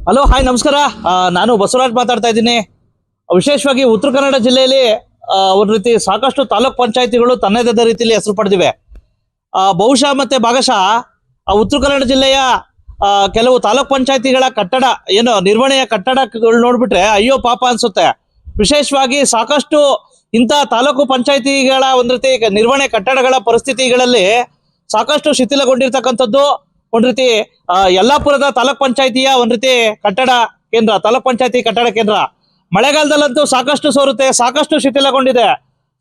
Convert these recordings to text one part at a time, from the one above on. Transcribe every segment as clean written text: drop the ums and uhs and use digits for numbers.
Hello hi ನಮಸ್ಕಾರ. ನಾನು ಬಸವರಾಜ್ ಮಾತಾಡ್ತಾ ಇದ್ದೀನಿ. ವಿಶೇಷವಾಗಿ ಉತ್ತರ ಕನ್ನಡ ಜಿಲ್ಲೆಯಲ್ಲಿ ಒಂದು ರೀತಿ ಸಾಕಷ್ಟು ತಾಲೂಕ್ ಪಂಚಾಯತಿಗಳು ತನ್ನದೇ ರೀತಿಯಲ್ಲಿ ಹೆಸರು ಪಡೆದಿವೆ. ಬಹುಶಃ ಮತ್ತೆ ಭಾಗಶಃ ಉತ್ತರ ಕನ್ನಡ ಜಿಲ್ಲೆಯ ಕೆಲವು ತಾಲೂಕ್ ಪಂಚಾಯತಿಗಳ ಕಟ್ಟಡ ಏನು ನಿರ್ವಹಣೆಯ ಕಟ್ಟಡಗಳು ನೋಡ್ಬಿಟ್ರೆ ಅಯ್ಯೋ ಪಾಪ ಅನ್ಸುತ್ತೆ. ವಿಶೇಷವಾಗಿ ಸಾಕಷ್ಟು ಇಂಥ ತಾಲೂಕು ಪಂಚಾಯತಿಗಳ ಒಂದು ರೀತಿ ನಿರ್ವಹಣೆ ಕಟ್ಟಡಗಳ ಪರಿಸ್ಥಿತಿಗಳಲ್ಲಿ ಸಾಕಷ್ಟು ಶಿಥಿಲಗೊಂಡಿರ್ತಕ್ಕಂಥದ್ದು. ಒಂದ್ ರೀತಿ ಯಲ್ಲಾಪುರದ ತಾಲೂಕ್ ಪಂಚಾಯತಿಯ ಒಂದ್ ರೀತಿ ಕಟ್ಟಡ ಕೇಂದ್ರ, ತಾಲೂಕ್ ಪಂಚಾಯತಿ ಕಟ್ಟಡ ಕೇಂದ್ರ ಮಳೆಗಾಲದಲ್ಲಂತೂ ಸಾಕಷ್ಟು ಸೋರುತ್ತೆ, ಸಾಕಷ್ಟು ಶಿಥಿಲಗೊಂಡಿದೆ.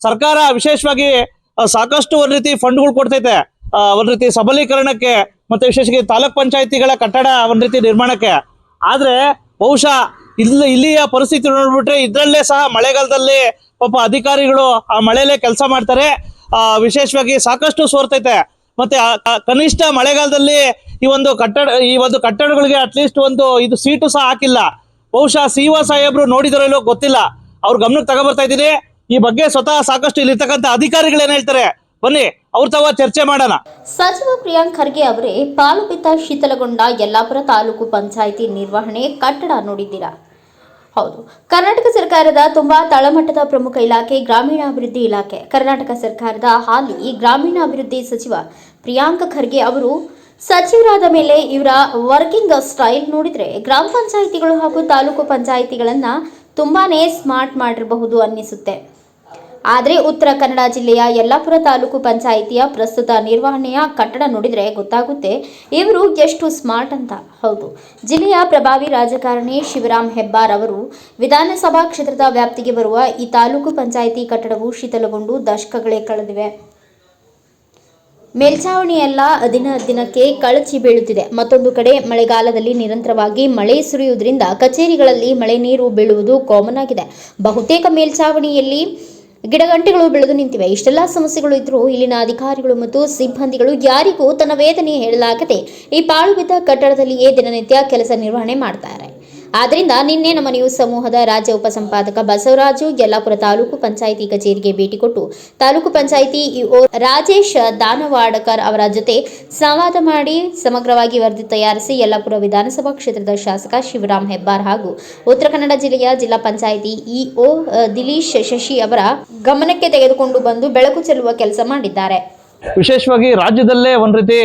ಸರ್ಕಾರ ವಿಶೇಷವಾಗಿ ಸಾಕಷ್ಟು ಒಂದ್ ರೀತಿ ಫಂಡ್ಗಳು ಕೊಡ್ತೈತೆ ಒಂದ್ ರೀತಿ ಸಬಲೀಕರಣಕ್ಕೆ ಮತ್ತೆ ವಿಶೇಷವಾಗಿ ತಾಲೂಕ್ ಪಂಚಾಯತಿಗಳ ಕಟ್ಟಡ ಒಂದ್ ರೀತಿ ನಿರ್ಮಾಣಕ್ಕೆ. ಆದ್ರೆ ಬಹುಶಃ ಇಲ್ಲಿಯ ಪರಿಸ್ಥಿತಿ ನೋಡ್ಬಿಟ್ರೆ ಇದ್ರಲ್ಲೇ ಸಹ ಮಳೆಗಾಲದಲ್ಲಿ ಪಾಪ ಅಧಿಕಾರಿಗಳು ಆ ಮಳೆಯಲ್ಲೇ ಕೆಲಸ ಮಾಡ್ತಾರೆ. ವಿಶೇಷವಾಗಿ ಸಾಕಷ್ಟು ಸೋರ್ತೈತೆ. ಮತ್ತೆ ಕನಿಷ್ಠ ಮಳೆಗಾಲದಲ್ಲಿ ಈ ಒಂದು ಕಟ್ಟಡಗಳಿಗೆ ಅಟ್ಲೀಸ್ಟ್ ಇದು ಸೀಟು ಸಹ ಹಾಕಿಲ್ಲ. ಬಹುಶಃ ಸಿಒ ಸಾಹೇಬ್ರು ನೋಡಿದರೋ ಇಲ್ಲೋ ಗೊತ್ತಿಲ್ಲ, ಅವ್ರ ಗಮನಕ್ಕೆ ತಗೋಬರ್ತಾ ಇದ್ದೀನಿ. ಈ ಬಗ್ಗೆ ಸ್ವತಃ ಸಾಕಷ್ಟು ಇಲ್ಲಿರ್ತಕ್ಕಂಥ ಅಧಿಕಾರಿಗಳು ಏನ್ ಹೇಳ್ತಾರೆ ಬನ್ನಿ ಅವ್ರ ತಾವ ಚರ್ಚೆ ಮಾಡೋಣ. ಸಚಿವ ಪ್ರಿಯಾಂಕ್ ಖರ್ಗೆ ಅವರೇ ಪಾಲು ಬಿದ್ದ ಶಿಥಿಲಗೊಂಡ ಯಲ್ಲಾಪುರ ತಾಲೂಕು ಪಂಚಾಯಿತಿ ನಿರ್ವಹಣೆ ಕಟ್ಟಡ ನೋಡಿದ್ದೀರಾ? ಹೌದು, ಕರ್ನಾಟಕ ಸರ್ಕಾರದ ತುಂಬಾ ತಳಮಟ್ಟದ ಪ್ರಮುಖ ಇಲಾಖೆ ಗ್ರಾಮೀಣಾಭಿವೃದ್ಧಿ ಇಲಾಖೆ. ಕರ್ನಾಟಕ ಸರ್ಕಾರದ ಹಾಲಿ ಗ್ರಾಮೀಣಾಭಿವೃದ್ಧಿ ಸಚಿವ ಪ್ರಿಯಾಂಕ್ ಖರ್ಗೆ ಅವರು ಸಚಿವರಾದ ಮೇಲೆ ಇವರ ವರ್ಕಿಂಗ್ ಸ್ಟೈಲ್ ನೋಡಿದ್ರೆ ಗ್ರಾಮ ಪಂಚಾಯಿತಿಗಳು ಹಾಗೂ ತಾಲೂಕು ಪಂಚಾಯಿತಿಗಳನ್ನ ತುಂಬಾನೇ ಸ್ಮಾರ್ಟ್ ಮಾಡಿರಬಹುದು ಅನ್ನಿಸುತ್ತೆ. ಆದರೆ ಉತ್ತರ ಕನ್ನಡ ಜಿಲ್ಲೆಯ ಯಲ್ಲಾಪುರ ತಾಲೂಕು ಪಂಚಾಯಿತಿಯ ಪ್ರಸ್ತುತ ನಿರ್ವಹಣೆಯ ಕಟ್ಟಡ ನೋಡಿದರೆ ಗೊತ್ತಾಗುತ್ತೆ ಇವರು ಎಷ್ಟು ಸ್ಮಾರ್ಟ್ ಅಂತ. ಹೌದು, ಜಿಲ್ಲೆಯ ಪ್ರಭಾವಿ ರಾಜಕಾರಣಿ ಶಿವರಾಮ್ ಹೆಬ್ಬಾರ್ ಅವರು ವಿಧಾನಸಭಾ ಕ್ಷೇತ್ರದ ವ್ಯಾಪ್ತಿಗೆ ಬರುವ ಈ ತಾಲೂಕು ಪಂಚಾಯಿತಿ ಕಟ್ಟಡವು ಶಿಥಿಲಗೊಂಡು ದಶಕಗಳೇ ಕಳೆದಿವೆ. ಮೇಲ್ಛಾವಣಿಯೆಲ್ಲ ದಿನಕ್ಕೆ ಕಳಚಿ ಬೀಳುತ್ತಿದೆ. ಮತ್ತೊಂದು ಕಡೆ ಮಳೆಗಾಲದಲ್ಲಿ ನಿರಂತರವಾಗಿ ಮಳೆ ಸುರಿಯುವುದರಿಂದ ಕಚೇರಿಗಳಲ್ಲಿ ಮಳೆ ನೀರು ಬೀಳುವುದು ಕಾಮನ್ ಆಗಿದೆ. ಬಹುತೇಕ ಮೇಲ್ಛಾವಣಿಯಲ್ಲಿ ಗಿಡಗಂಟೆಗಳು ಬೆಳೆದು ನಿಂತಿವೆ. ಇಷ್ಟೆಲ್ಲ ಸಮಸ್ಯೆಗಳು ಇದ್ರೂ ಇಲ್ಲಿನ ಅಧಿಕಾರಿಗಳು ಮತ್ತು ಸಿಬ್ಬಂದಿಗಳು ಯಾರಿಗೂ ತನ್ನ ವೇದನೆ ಹೇಳಲಾಗದೆ ಈ ಪಾಳು ಬಿದ್ದ ಕಟ್ಟಡದಲ್ಲಿಯೇ ದಿನನಿತ್ಯ ಕೆಲಸ ನಿರ್ವಹಣೆ ಮಾಡ್ತಾರೆ. ಆದ್ದರಿಂದ ನಿನ್ನೆ ನಮ್ಮ ನ್ಯೂಸ್ ಸಮೂಹದ ರಾಜ್ಯ ಉಪಸಂಪಾದಕ ಬಸವರಾಜು ಯಲ್ಲಾಪುರ ತಾಲೂಕು ಪಂಚಾಯಿತಿ ಕಚೇರಿಗೆ ಭೇಟಿ ಕೊಟ್ಟು ತಾಲೂಕು ಪಂಚಾಯಿತಿ ಇಒ ರಾಜೇಶ್ ದಾನವಾಡಕರ್ ಅವರ ಜೊತೆ ಸಂವಾದ ಮಾಡಿ ಸಮಗ್ರವಾಗಿ ವರದಿ ತಯಾರಿಸಿ ಯಲ್ಲಾಪುರ ವಿಧಾನಸಭಾ ಕ್ಷೇತ್ರದ ಶಾಸಕ ಶಿವರಾಮ್ ಹೆಬ್ಬಾರ್ ಹಾಗೂ ಉತ್ತರ ಕನ್ನಡ ಜಿಲ್ಲೆಯ ಜಿಲ್ಲಾ ಪಂಚಾಯಿತಿ ಇಒ ದಿಲೀಶ್ ಶಶಿ ಅವರ ಗಮನಕ್ಕೆ ತೆಗೆದುಕೊಂಡು ಬಂದು ಬೆಳಕು ಚೆಲ್ಲುವ ಕೆಲಸ ಮಾಡಿದ್ದಾರೆ. ವಿಶೇಷವಾಗಿ ರಾಜ್ಯದಲ್ಲೇ ಒಂದ್ ರೀತಿ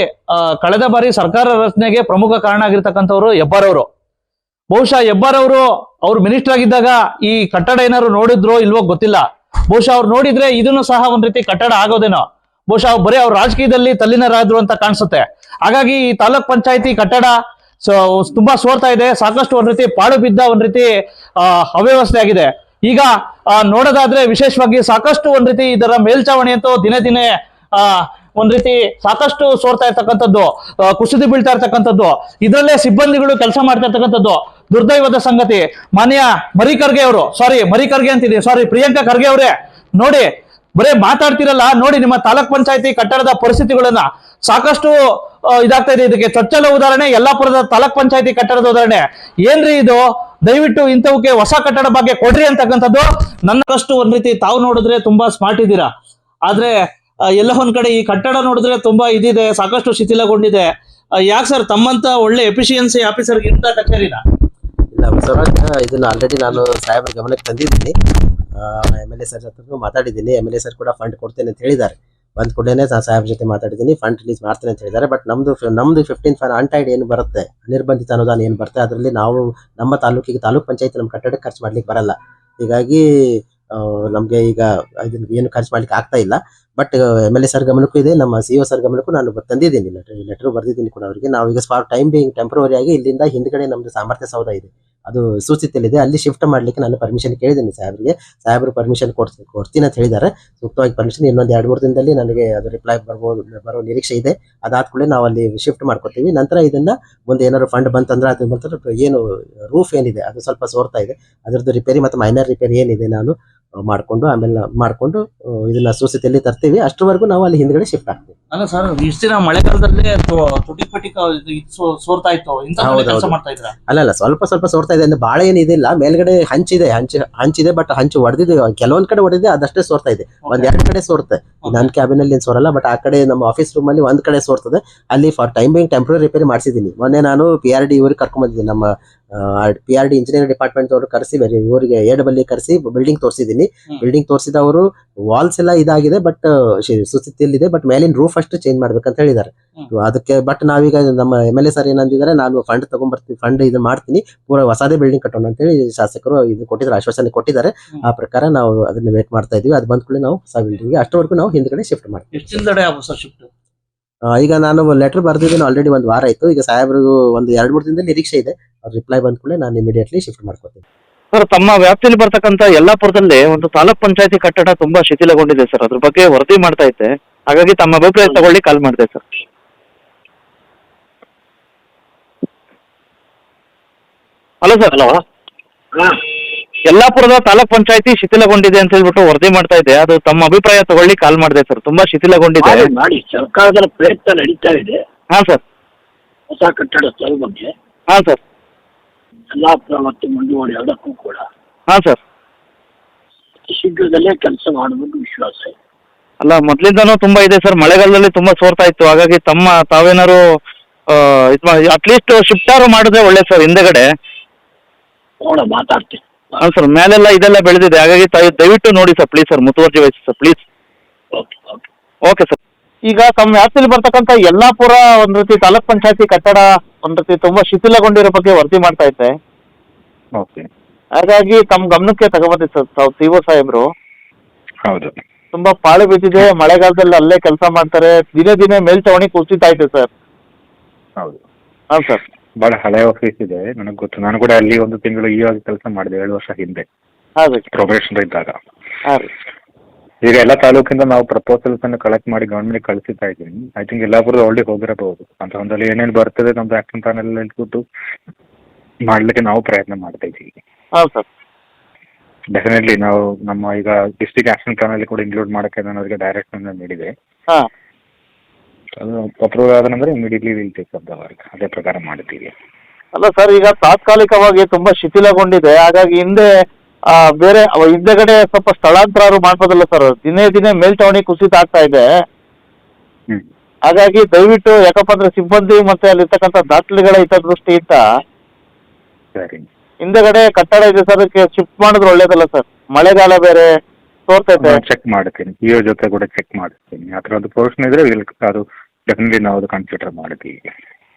ಕಳೆದ ಬಾರಿ ಸರ್ಕಾರ ರಚನೆಗೆ ಪ್ರಮುಖ ಕಾರಣ ಆಗಿರ್ತಕ್ಕಂಥವ್ರು ಹೆಬ್ಬಾರ್ ಅವರು. ಬಹುಶಃ ಹೆಬ್ಬಾರ್ ಅವರು ಮಿನಿಸ್ಟರ್ ಆಗಿದ್ದಾಗ ಈ ಕಟ್ಟಡ ಏನಾದ್ರು ನೋಡಿದ್ರೋ ಇಲ್ವೋ ಗೊತ್ತಿಲ್ಲ. ಬಹುಶಃ ಅವ್ರು ನೋಡಿದ್ರೆ ಇದನ್ನು ಸಹ ಒಂದ್ ರೀತಿ ಕಟ್ಟಡ ಆಗೋದೇನೋ. ಬಹುಶಃ ಬರೀ ಅವ್ರ ರಾಜಕೀಯದಲ್ಲಿ ತಲ್ಲೀನರಾದ್ರು ಅಂತ ಕಾಣಿಸುತ್ತೆ. ಹಾಗಾಗಿ ಈ ತಾಲೂಕ್ ಪಂಚಾಯತಿ ಕಟ್ಟಡ ತುಂಬಾ ಸೋರ್ತಾ ಇದೆ. ಸಾಕಷ್ಟು ಒಂದ್ ರೀತಿ ಪಾಳು ಬಿದ್ದ ಒಂದ್ ರೀತಿ ಅವ್ಯವಸ್ಥೆ ಆಗಿದೆ. ಈಗ ನೋಡೋದಾದ್ರೆ ವಿಶೇಷವಾಗಿ ಸಾಕಷ್ಟು ಒಂದ್ ರೀತಿ ಇದರ ಮೇಲ್ಚಾವಣಿ ಅಂತೂ ದಿನೇ ಒಂದ್ ರೀತಿ ಸಾಕಷ್ಟು ಸೋರ್ತಾ ಇರ್ತಕ್ಕಂಥದ್ದು, ಕುಸಿದು ಬೀಳ್ತಾ ಇರ್ತಕ್ಕಂಥದ್ದು, ಇದರಲ್ಲೇ ಸಿಬ್ಬಂದಿಗಳು ಕೆಲಸ ಮಾಡ್ತಾ ಇರ್ತಕ್ಕಂಥದ್ದು ದುರ್ದೈವದ ಸಂಗತಿ. ಮಾನ್ಯ ಪ್ರಿಯಾಂಕಾ ಖರ್ಗೆ ಅವರೇ, ನೋಡಿ ಬರೇ ಮಾತಾಡ್ತಿರಲ್ಲ, ನೋಡಿ ನಿಮ್ಮ ತಾಲೂಕ್ ಪಂಚಾಯತಿ ಕಟ್ಟಡದ ಪರಿಸ್ಥಿತಿಗಳನ್ನ ಸಾಕಷ್ಟು ಇದಾಗ್ತಾ ಇದೆ. ಇದಕ್ಕೆ ಚೊಚ್ಚಲ ಉದಾಹರಣೆ ಯಲ್ಲಾಪುರದ ತಾಲೂಕ್ ಪಂಚಾಯತಿ ಕಟ್ಟಡದ ಉದಾಹರಣೆ. ಏನ್ರಿ ಇದು? ದಯವಿಟ್ಟು ಇಂಥವಕ್ಕೆ ಹೊಸ ಕಟ್ಟಡ ಬಗ್ಗೆ ಕೊಡ್ರಿ ಅಂತಕ್ಕಂಥದ್ದು ನನ್ನಷ್ಟು ಒಂದ್ ರೀತಿ. ತಾವು ನೋಡಿದ್ರೆ ತುಂಬಾ ಸ್ಮಾರ್ಟ್ ಇದ್ದೀರಾ, ಆದ್ರೆ ಎಲ್ಲ ಒಂದ್ ಕಡೆ ಈ ಕಟ್ಟಡ ನೋಡಿದ್ರೆ ತುಂಬಾ ಇದಿದೆ, ಸಾಕಷ್ಟು ಶಿಥಿಲಗೊಂಡಿದೆ. ಯಾಕೆ ಸರ್ ತಮ್ಮಂತ ಒಳ್ಳೆ ಎಫಿಷಿಯನ್ಸಿ ಆಫೀಸರ್ಗೆ ಇಂಥ ಕಚೇರಿನ? ಇಲ್ಲ ಬಸವರಾಜ್, ಇದನ್ನ ಆಲ್ರೆಡಿ ನಾನು ಸಾಹೇಬ್ರ ಗಮನಕ್ಕೆ ತಂದಿದ್ದೀನಿ. MLA ಸರ್ ಜೊತೆ ಮಾತಾಡಿದ್ದೀನಿ. MLA ಸರ್ ಕೂಡ ಫಂಡ್ ಕೊಡ್ತೇನೆ ಅಂತ ಹೇಳಿದ್ದಾರೆ. ಬಂದ್ ಕೂಡಲೇ ಸಾಹೇಬ್ರ ಜೊತೆ ಮಾತಾಡಿದ್ದೀನಿ, ಫಂಡ್ ರಿಲೀಸ್ ಮಾಡ್ತೇನೆ ಅಂತ ಹೇಳಿದ್ದಾರೆ. ಬಟ್ ನಮ್ದು 15 ಅನ್ಟೈಡ್ ಏನು ಬರುತ್ತೆ, ನಿರ್ಬಂಧಿತ ಅನುದಾನ ಏನು ಬರುತ್ತೆ, ಅದರಲ್ಲಿ ನಾವು ನಮ್ಮ ತಾಲೂಕಿಗೆ ತಾಲೂಕ್ ಪಂಚಾಯತ್ ನಮ್ಮ ಕಟ್ಟಡಕ್ಕೆ ಖರ್ಚು ಮಾಡ್ಲಿಕ್ಕೆ ಬರಲ್ಲ. ಹೀಗಾಗಿ ನಮ್ಗೆ ಈಗ ಇದನ್ನ ಏನು ಖರ್ಚು ಮಾಡ್ಲಿಕ್ಕೆ ಆಗ್ತಾ ಇಲ್ಲ. ಬಟ್ MLA ಸರ್ ಗಮನಕ್ಕೂ ಇದೆ, ನಮ್ಮ CO ಸರ್ ಗಮನಕ್ಕೂ ನಾನು ತಂದಿದ್ದೀನಿ, ಲೆಟರ್ ಬರ್ದಿದ್ದೀನಿ ಕೂಡ ಅವರಿಗೆ. ನಾವು ಈಗ ಟೆಂಪ್ರವರಿ ಆಗಿ ಇಲ್ಲಿಂದ ಹಿಂದ್ಗಡೆ ನಮ್ದು ಸಾಮರ್ಥ್ಯ ಸೌಧ ಇದೆ, ಅದು ಸೂಚಿತಲ್ಲಿದೆ, ಅಲ್ಲಿ ಶಿಫ್ಟ್ ಮಾಡ್ಲಿಕ್ಕೆ ನಾನು ಪರ್ಮಿಷನ್ ಕೇಳಿದ್ದೀನಿ ಸಾಹೇಬ್ರಿಗೆ. ಸಾಹೇಬ್ರು ಪರ್ಮಿಷನ್ ಕೊಡ್ತೀನಿ ಅಂತ ಹೇಳಿದ್ದಾರೆ. ಸೂಕ್ತವಾಗಿ ಪರ್ಮಿಷನ್ ಇನ್ನೊಂದು 2-3 ದಿನದಲ್ಲಿ ನನಗೆ ಅದು ರಿಪ್ಲೈ ಬರೋ ನಿರೀಕ್ಷೆ ಇದೆ. ಅದಾದ ಕೂಡಲೇ ನಾವು ಅಲ್ಲಿ ಶಿಫ್ಟ್ ಮಾಡ್ಕೊತೀವಿ. ನಂತರ ಇದನ್ನ ಮುಂದೆ ಏನಾದ್ರು ಫಂಡ್ ಬಂತಂದ್ರೆ ಅದು ಏನು ರೂಫ್ ಏನಿದೆ ಅದು ಸ್ವಲ್ಪ ಸೋರ್ತಾ ಇದೆ, ಅದರದ್ದು ರಿಪೇರಿ ಮತ್ತು ಮೈನರ್ ರಿಪೇರಿ ಏನಿದೆ ನಾನು ಮಾಡ್ಕೊಂಡು ಇದನ್ನ ಸೂಚಿತೆಯಲ್ಲಿ ತರ್ತೀವಿ. ಅಷ್ಟರವರೆಗೂ ನಾವು ಅಲ್ಲಿ ಹಿಂದ್ಗಡೆ ಶಿಫ್ಟ್ ಆಗ್ತೀವಿ. ಅಲ್ಲ ಸರ್, ಇಷ್ಟು ದಿನ ಮಳೆಗಾಲದಲ್ಲಿ ಸೋರ್ತಾ ಇತ್ತು, ಅಲ್ಲ ಸ್ವಲ್ಪ ಸೋರ್ತಾ ಇದೆ ಅಂದ್ರೆ ಬಾಳ ಏನಿದಿಲ್ಲ. ಮೇಲ್ಗಡೆ ಹಂಚಿದೆ, ಬಟ್ ಹಂಚು ಹೊಡೆದಿದೆ, ಕೆಲವೊಂದ್ ಕಡೆ ಹೊಡೆದಿದೆ, ಅದಷ್ಟೇ ಸೋರ್ತಾ ಇದೆ. 1-2 ಕಡೆ ಸೋರುತ್ತೆ. ನನ್ನ ಕ್ಯಾಬಿನ್ ಅಲ್ಲಿ ಏನ್ ಸೋರಲ್ಲ, ಬಟ್ ಆ ಕಡೆ ನಮ್ಮ ಆಫೀಸ್ ರೂಮ್ ಅಲ್ಲಿ ಒಂದ್ ಕಡೆ ಸೋರ್ತದೆ. ಅಲ್ಲಿ ಫಾರ್ ಟೈಮ್ ಟೆಂಪ್ರರಿ ರಿಪೇರಿ ಮಾಡಿಸಿದೀನಿ. ಮೊನ್ನೆ ನಾನು PRD ಇವ್ರಿಗೆ ಕರ್ಕೊಂಡ್ ಬಂದಿದ್ದೀನಿ, ನಮ್ಮ PRD ಇಂಜಿನಿಯರಿಂಗ್ ಡಿಪಾರ್ಟ್ಮೆಂಟ್ ಅವರು ಕರೆಸಿ ಇವರಿಗೆ ಎಡಬಲ್ಲಿ ಕರೆಸಿ ಬಿಲ್ಡಿಂಗ್ ತೋರಿಸಿದೀನಿ. ಬಿಲ್ಡಿಂಗ್ ತೋರಿಸಿದವರು ವಾಲ್ಸ್ ಎಲ್ಲ ಇದಾಗಿದೆ, ಬಟ್ ಸುಸ್ಥಿತಿಯಲ್ಲಿದೆ, ಬಟ್ ಮೇಲಿನ ರೂಫ್ ಅಷ್ಟು ಚೇಂಜ್ ಮಾಡ್ಬೇಕಂತ ಹೇಳಿದ್ದಾರೆ. ಅದಕ್ಕೆ ಬಟ್ ನಾವೀಗ ನಮ್ಮ MLA ಸರ್ ಏನಂದಿದ್ದಾರೆ, ನಾನು ಫಂಡ್ ತಗೊಂಡ್ಬರ್ತೀನಿ, ಫಂಡ್ ಇದು ಮಾಡ್ತೀನಿ, ಪೂರಾ ಹೊಸದೇ ಬಿಲ್ಡಿಂಗ್ ಕಟ್ಟೋಣ ಅಂತ ಹೇಳಿ ಶಾಸಕರು ಇದು ಕೊಟ್ಟಿದ್ದಾರೆ, ಆಶ್ವಾಸನೆ ಕೊಟ್ಟಿದ್ದಾರೆ. ಆ ಪ್ರಕಾರ ನಾವು ಅದನ್ನ ವೇಟ್ ಮಾಡ್ತಾ ಇದೀವಿ. ಅದು ಬಂದ ಕೂಡಲೇ ನಾವು ಹೊಸ ಬಿಲ್ಡಿಂಗ್ ಅಷ್ಟವರೆಗೂ ನಾವು ಹಿಂದ್ಗಡೆ ಶಿಫ್ಟ್ ಮಾಡ್ತೀವಿ. ಎಷ್ಟು ದಿನದಡೆ ಸರ್ ಶಿಫ್ಟ್? ಈಗ ನಾನು ಲೆಟರ್ ಬರ್ದಿದ್ದೀನಿ, ಆಲ್ರೆಡಿ ಒಂದು ವಾರ ಆಯ್ತು. ಈಗ ಸಾಹೇಬ್ರಿಗೂ ಒಂದು 2-3 ದಿನದ ನಿರೀಕ್ಷೆ ಇದೆ. ಅವ್ರ ರಿಪ್ಲೈ ಬಂದ ಕೂಡಲೇ ನಾನು ಇಮಿಡಿಯೇಟ್ಲಿ ಶಿಫ್ಟ್ ಮಾಡ್ಕೊತೀನಿ. ಸರ್, ತಮ್ಮ ವ್ಯಾಪ್ತಿಯಲ್ಲಿ ಬರ್ತಕ್ಕಂಥ ಯಲ್ಲಾಪುರದಲ್ಲಿ ಒಂದು ತಾಲೂಕ್ ಪಂಚಾಯತಿ ಕಟ್ಟಡ ತುಂಬಾ ಶಿಥಿಲಗೊಂಡಿದೆ ಸರ್. ಅದ್ರ ಬಗ್ಗೆ ವರದಿ ಮಾಡ್ತಾ ಇದ್ದೆ, ಹಾಗಾಗಿ ತಮ್ಮ ಅಭಿಪ್ರಾಯ ತಗೊಳ್ಳಿ ಕಾಲ್ ಮಾಡಿದೆ ಸರ್. Hello sir. ಹಲೋ. ಯಲ್ಲಾಪುರದ ತಾಲೂಕ್ ಪಂಚಾಯತಿ ಶಿಥಿಲಗೊಂಡಿದೆ ಅಂತ ಹೇಳ್ಬಿಟ್ಟು ವರದಿ ಮಾಡ್ತಾ ಇದ್ದೆ, ಅದು ತಮ್ಮ ಅಭಿಪ್ರಾಯ ತಗೊಳ್ಳಿ ಕಾಲ್ ಮಾಡಿದೆ ಸರ್. ತುಂಬಾ ಶಿಥಿಲಗೊಂಡಿದೆ. ಮಾಡಿ ಸರ್ಕಾರದ ಪ್ರಯತ್ನ ನಡೀತಾ ಇದೆ. ಹಾಂ ಸರ್. ಹೊಸ ಕಟ್ಟಡ ಸ್ಥಳ ಬಗ್ಗೆ ಹಾಂ ಸರ್. ಯಲ್ಲಾಪುರ ಮತ್ತು ಮುಂಡಗೋಡ ಎರಡಕ್ಕೂ ಕೂಡ ಹಾಂ ಸರ್. ಶೀಘ್ರದಲ್ಲೇ ಕೆಲಸ ಮಾಡುವುದು ವಿಶ್ವಾಸ ಇದೆ. ಅಲ್ಲ, ಮೊದ್ಲಿಂದಾನು ತುಂಬಾ ಇದೆ ಸರ್. ಮಳೆಗಾಲದಲ್ಲಿ ತುಂಬಾ ಸೋರ್ತಾ ಇತ್ತು, ಹಾಗಾಗಿ ತಾವೇನಾರು ಅಟ್ಲೀಸ್ಟ್ ಶಿಫ್ಟಾರು ಮಾಡಿದ್ರೆ ಒಳ್ಳೆ ಸರ್. ಹಿಂದೆಗಡೆ ನೋಡ ಮಾತಾಡ್ತೀನಿ. ಹಾಂ ಸರ್, ಮೇಲೆಲ್ಲ ಇದೆಲ್ಲ ಬೆಳೆದಿದೆ, ಹಾಗಾಗಿ ದಯವಿಟ್ಟು ನೋಡಿ ಸರ್, ಪ್ಲೀಸ್ ಸರ್, ಮುತುವರ್ಜಿ ವಹಿಸಿ sir, please. Okay okay okay sir. ಈಗ ತಮ್ಮ ವ್ಯಾಪ್ತಿಯಲ್ಲಿ ಬರ್ತಕ್ಕಂಥ ಯಲ್ಲಾಪುರ ಒಂದ್ ರೀತಿ ತಾಲೂಕ್ ಪಂಚಾಯತಿ ಕಟ್ಟಡ ಒಂದ್ ರೀತಿ ತುಂಬಾ ಶಿಥಿಲಗೊಂಡಿರೋ ಬಗ್ಗೆ ವರದಿ ಮಾಡ್ತಾ ಇದ್ದೆ. ಓಕೆ, ಹಾಗಾಗಿ ತಮ್ಮ ಗಮನಕ್ಕೆ ತಗೊಬಂದಿತ್ತು ಸರ್ CO ಸಾಹೇಬ್ರು. ಹೌದು. ತುಂಬಾ ಪಾಳು ಬಿದ್ದಿದೆ, ಮಳೆಗಾಲದಲ್ಲಿ ಅಲ್ಲೇ ಕೆಲಸ ಮಾಡ್ತಾರೆ, ದಿನೇ ದಿನೇ ಮೇಲ್ಛಾವಣಿ ಕುಸಿತಾ ಇದೆ ಸರ್. ಹೌದು. ಹಾಂ ಸರ್. ಬಹಳ ಹಳೆ ಆಫೀಸ್ ಇದೆ, ನನಗೆ ಗೊತ್ತು. ನಾನು ಕೂಡ ಅಲ್ಲಿ 1 ತಿಂಗಳು ಇವಾಗ ಕೆಲಸ ಮಾಡಿದೆ 7 ವರ್ಷ ಹಿಂದೆ ಹಾಂ ರೀ. ಪ್ರೊಬೇಷನ್ ಇದ್ದಾಗ. ಹಾಂ ರೀ. ಈಗ ಎಲ್ಲ ತಾಲೂಕಿಂದ ನಾವು ಪ್ರಪೋಸಲ್ಸ್ ಅನ್ನು ಕಲೆಕ್ಟ್ ಮಾಡಿ ಗವರ್ಮೆಂಟ್ ಕಳಿಸ್ತಾ ಇದ್ದೀನಿ. ಐ ಥಿಂಕ್ ಎಲ್ಲಾಪುರದ ಆಲ್ರೆಡಿ ಹೋಗಿರಬಹುದು ಅಂತ. ಒಂದಲ್ಲಿ ಏನೇನು ಬರ್ತದೆ ನಮ್ದು ಆಕ್ಷನ್ ಪ್ಲಾನ್ ಎಲ್ಲ ಇಟ್ಬಿಟ್ಟು ಮಾಡ್ಲಿಕ್ಕೆ ನಾವು ಪ್ರಯತ್ನ ಮಾಡ್ತಾ ಇದ್ದೀವಿ. ಹಾಂ ಸರ್. ಡೆಫಿನೆಟ್ಲಿ ನಾವು ನಮ್ಮ ಈಗ ಡಿಸ್ಟ್ರಿಕ್ಟ್ ಆಕ್ಷನ್ ಪ್ಲಾನ್ ಅಲ್ಲಿ ಕೂಡ ಇನ್ಕ್ಲೂಡ್ ಮಾಡಕ್ಕೆ ನಾನು ಅವರಿಗೆ ಡೈರೆಕ್ಷನ್ ನೀಡಿದೆ. ಹಾಂ. ಅದು ಅಪ್ರೂವ್ ಆದ ನಂತರ immediately will take up the work. ಅದೇ ಪ್ರಕಾರ ಮಾಡ್ತೀವಿ. ಅಲ್ಲ ಸರ್, ಈಗ ತಾತ್ಕಾಲಿಕವಾಗಿ ತುಂಬಾ ಶಿಥಿಲಗೊಂಡಿದೆ, ಹಾಗಾಗಿ ಹಿಂದೆ ಬೇರೆ ಹಿಂದೆಗಡೆ ಸ್ವಲ್ಪ ಸ್ಥಳಾಂತರ ಮಾಡ್ಬೋದಲ್ಲ ಸರ್? ದಿನೇ ದಿನೇ ಮೇಲ್ಛಾವಣಿ ಕುಸಿತ ಆಗ್ತಾ ಇದೆ. ಹಾಗಾಗಿ ದಯವಿಟ್ಟು, ಯಾಕಪ್ಪ ಅಂದ್ರೆ ಸಿಬ್ಬಂದಿ ಮತ್ತೆ ಅಲ್ಲಿರ್ತಕ್ಕಂಥ ದಾಖಲೆಗಳ ಹಿತದೃಷ್ಟಿಯಿಂದ ಸರಿ, ಹಿಂದೆಗಡೆ ಕಟ್ಟಡ ಇದೆ ಸರ್, ಅದಕ್ಕೆ ಶಿಫ್ಟ್ ಮಾಡಿದ್ರೆ ಒಳ್ಳೇದಲ್ಲ ಸರ್? ಮಳೆಗಾಲ ಬೇರೆ ತೋರ್ತೈತೆ. ಚೆಕ್ ಮಾಡ್ತೀನಿ, ಇಒ ಜೊತೆ ಕೂಡ ಚೆಕ್ ಮಾಡ್ತೀನಿ. ಆ ಥರ ಒಂದು ಪೋರ್ಷನ್ ಇದ್ರೆ ಅದು ಡೆಫಿನೆಟ್ಲಿ ನಾವು ಅದು ಕನ್ಸಿಡರ್ ಮಾಡ್ತೀವಿ.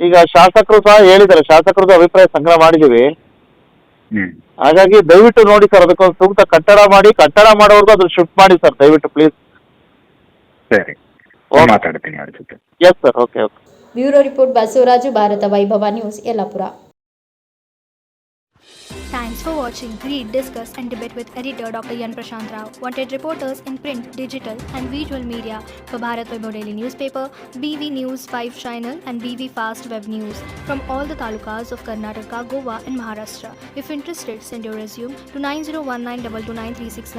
ಈಗ ಶಾಸಕರು ಸಹ ಹೇಳಿದ್ದಾರೆ, ಶಾಸಕರದ್ದು ಅಭಿಪ್ರಾಯ ಸಂಗ್ರಹ ಮಾಡಿದೀವಿ. ಹಾಗಾಗಿ ದಯವಿಟ್ಟು ನೋಡಿ ಸರ್, ಅದಕ್ಕೊಂದು ಸೂಕ್ತ ಕಟ್ಟಡ ಮಾಡಿ, ಕಟ್ಟಡ ಮಾಡೋರ್ಗು ಅದ್ರ ಶಿಫ್ಟ್ ಮಾಡಿ ಸರ್, ದಯವಿಟ್ಟು ಪ್ಲೀಸ್. ಸರಿ, ಮಾತಾಡ್ತೀನಿ ಅವ್ರ ಜೊತೆ. Yes sir. Okay okay. Bureau report Basavaraju, Bharatha Vaibhava news, Yellapura. Thanks for watching. Read, discuss and debate with editor Dr. Yan Prashant Rao. Wanted reporters in print, digital and visual media for Bharat Vaibhav Daily Newspaper, BV News 5 Channel and BV Fast Web News from all the talukas of Karnataka, Goa and Maharashtra. If interested, send your resume to 9019229369.